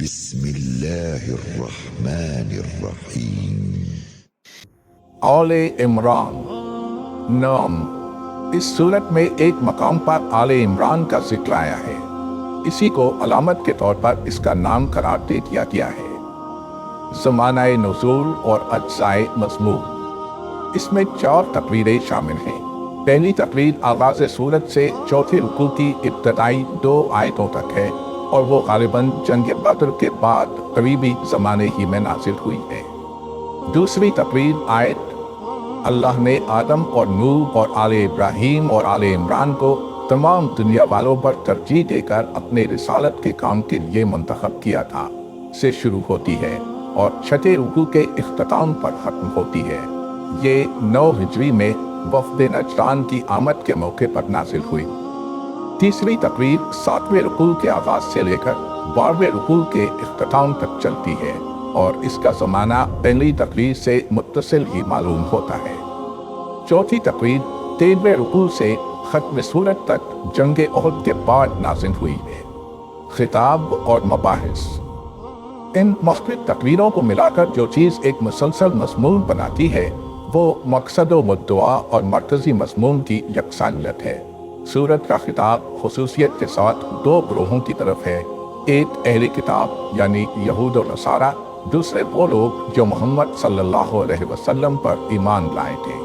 بسم اللہ الرحمن الرحیم۔ آل عمران نام۔ اس صورت میں ایک مقام پر آل عمران کا ذکر آیا ہے، اسی کو علامت کے طور پر اس کا نام قرار دے دیا گیا ہے۔ زمانہ نزول اور اجزاء مضمون۔ اس میں 4 تقریریں شامل ہیں۔ پہلی تقریر آغاز صورت سے چوتھے رکوع کی ابتدائی 2 آیتوں تک ہے اور وہ غالباً جنگ بدر کے بعد قریبی زمانے ہی میں نازل ہوئی ہے۔ دوسری تقریر آیت اللہ نے آدم اور نوح اور آل ابراہیم اور آل عمران کو تمام دنیا والوں پر ترجیح دے کر اپنے رسالت کے کام کے لیے منتخب کیا تھا سے شروع ہوتی ہے اور چھٹے رکوع کے اختتام پر ختم ہوتی ہے۔ یہ 9 ہجری میں وفد نجران کی آمد کے موقع پر نازل ہوئی۔ تیسری تقریر 7ویں رکوع کے آغاز سے لے کر 12ویں رکوع کے اختتام تک چلتی ہے اور اس کا زمانہ پہلی تقریر سے متصل ہی معلوم ہوتا ہے۔ چوتھی تقریر 13ویں رکوع سے ختم سورت تک جنگ احد کے بعد نازل ہوئی ہے۔ خطاب اور مباحث۔ ان مختلف تقریروں کو ملا کر جو چیز ایک مسلسل مضمون بناتی ہے وہ مقصد و مدعا اور مرکزی مضمون کی یکسانیت ہے۔ سورت کا خطاب خصوصیت کے ساتھ 2 گروہوں کی طرف ہے، ایک اہل کتاب یعنی یہود و نصارہ، دوسرے وہ لوگ جو محمد صلی اللہ علیہ وسلم پر ایمان لائے تھے۔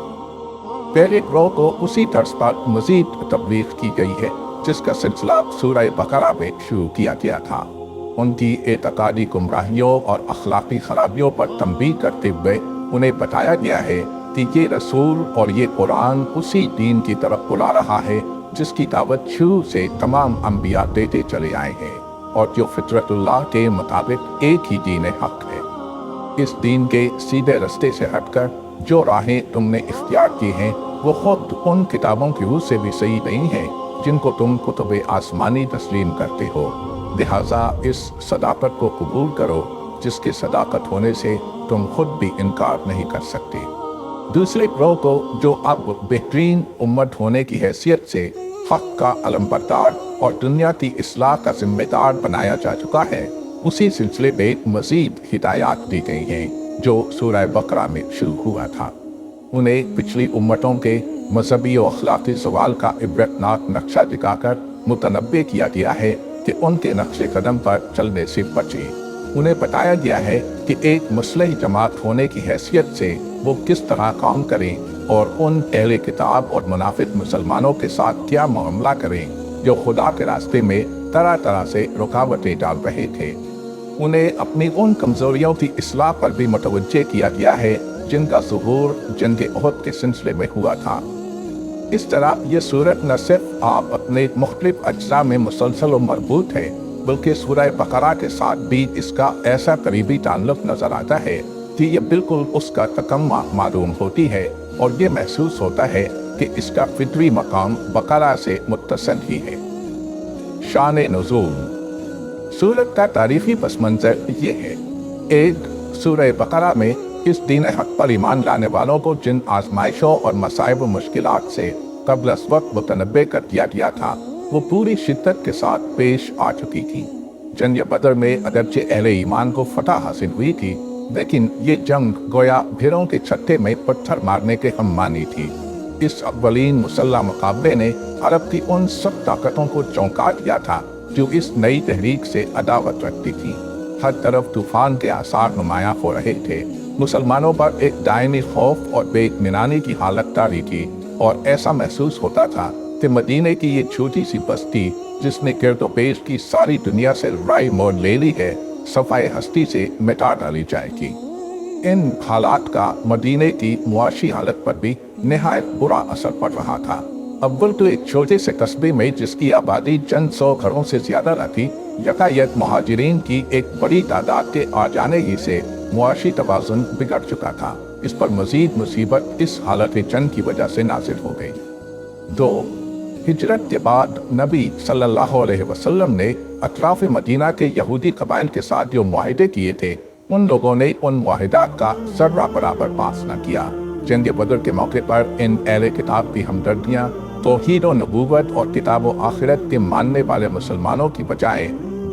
پہلے گروہ کو اسی طرز پر مزید تبلیغ کی گئی ہے جس کا سلسلہ سورہ بقرہ میں شروع کیا گیا تھا۔ ان کی اعتقادی گمراہیوں اور اخلاقی خرابیوں پر تنبیہ کرتے ہوئے انہیں بتایا گیا ہے کہ یہ رسول اور یہ قرآن اسی دین کی طرف بلا رہا ہے جس کی دعوت شروع سے تمام انبیاء دیتے چلے آئے ہیں اور جو فطرت اللہ کے مطابق ایک ہی دین حق ہے۔ اس دین کے سیدھے رستے سے ہٹ کر جو راہیں تم نے اختیار کی ہیں وہ خود ان کتابوں کی روح سے بھی صحیح نہیں ہیں جن کو تم کتب آسمانی تسلیم کرتے ہو، لہٰذا اس صداقت کو قبول کرو جس کی صداقت ہونے سے تم خود بھی انکار نہیں کر سکتے۔ دوسرے گروہ کو جو اب بہترین امت ہونے کی حیثیت سے حق کا علمبردار اور دنیا کی اصلاح کا ذمہ دار بنایا جا چکا ہے، اسی سلسلے میں مزید ہدایات دی گئی ہیں جو سورہ بقرہ میں شروع ہوا تھا۔ انہیں پچھلی امتوں کے مذہبی و اخلاقی زوال کا عبرتناک نقشہ دکھا کر متنبع کیا گیا ہے کہ ان کے نقش قدم پر چلنے سے بچیں۔ انہیں بتایا گیا ہے کہ ایک مسلح جماعت ہونے کی حیثیت سے وہ کس طرح کام کریں اور ان اہل کتاب اور منافق مسلمانوں کے ساتھ کیا معاملہ کریں جو خدا کے راستے میں طرح طرح سے رکاوٹیں ڈال رہے تھے۔ انہیں اپنی ان کمزوریوں کی اصلاح پر بھی متوجہ کیا گیا ہے جن کا ظہور جنگ احد کے سلسلے میں ہوا تھا۔ اس طرح یہ صورت نہ صرف آپ اپنے مختلف اجزاء میں مسلسل و مربوط ہے بلکہ سورہ بقرہ کے ساتھ بھی اس کا ایسا قریبی تعلق نظر آتا ہے کہ یہ بالکل اس کا تکمہ معلوم ہوتی ہے اور یہ محسوس ہوتا ہے کہ اس کا فطری مقام بقرہ سے متصل ہی ہے۔ شان نزول۔ سورت کا تاریخی پس منظر یہ ہے، ایک سورہ بقرہ میں اس دین حق پر ایمان لانے والوں کو جن آزمائشوں اور مصائب و مشکلات سے قبل از وقت متنبع کر دیا گیا تھا وہ پوری شدت کے ساتھ پیش آ چکی تھی۔ جنگ بدر میں اگرچہ اہل ایمان کو فتح حاصل ہوئی تھی لیکن یہ جنگ گویا بھیڑوں کے چھتے میں پتھر مارنے کے ہم مانی تھی۔ اس اولین مسلح مقابلے نے عرب کی ان سب طاقتوں کو چونکا دیا تھا جو اس نئی تحریک سے عداوت رکھتی تھی۔ ہر طرف طوفان کے آثار نمایاں ہو رہے تھے۔ مسلمانوں پر ایک دائمی خوف اور بے اطمینانی کی حالت طاری تھی اور ایسا محسوس ہوتا تھا کہ مدینے کی یہ چھوٹی سی بستی جس نے گرد و پیش کی ساری دنیا سے رائی موڑ لے لی ہے صفائے ہستی سے مٹا ڈالی جائے گی۔ ان حالات کا مدینے کی معاشی حالت پر بھی نہایت برا اثر پڑ رہا تھا۔ اول تو ایک چھوٹے سے قصبے میں جس کی آبادی چند 100 گھروں سے زیادہ نہ تھی، یکایک مہاجرین کی ایک بڑی تعداد کے آ جانے ہی سے معاشی توازن بگڑ چکا تھا۔ اس پر مزید مصیبت اس حالت جنگ کی وجہ سے نازل ہو گئی۔ 2. ہجرت کے بعد نبی صلی اللہ علیہ وسلم نے اطراف مدینہ کے یہودی قبائل کے ساتھ جو معاہدے کیے تھے ان لوگوں نے ان معاہدات کا ذرہ برابر پاس نہ کیا۔ جنگ بدر کے موقع پر ان اہل کتاب کی ہمدردیاں توحید و نبوت اور کتاب و آخرت کے ماننے والے مسلمانوں کی بجائے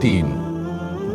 3.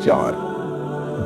4.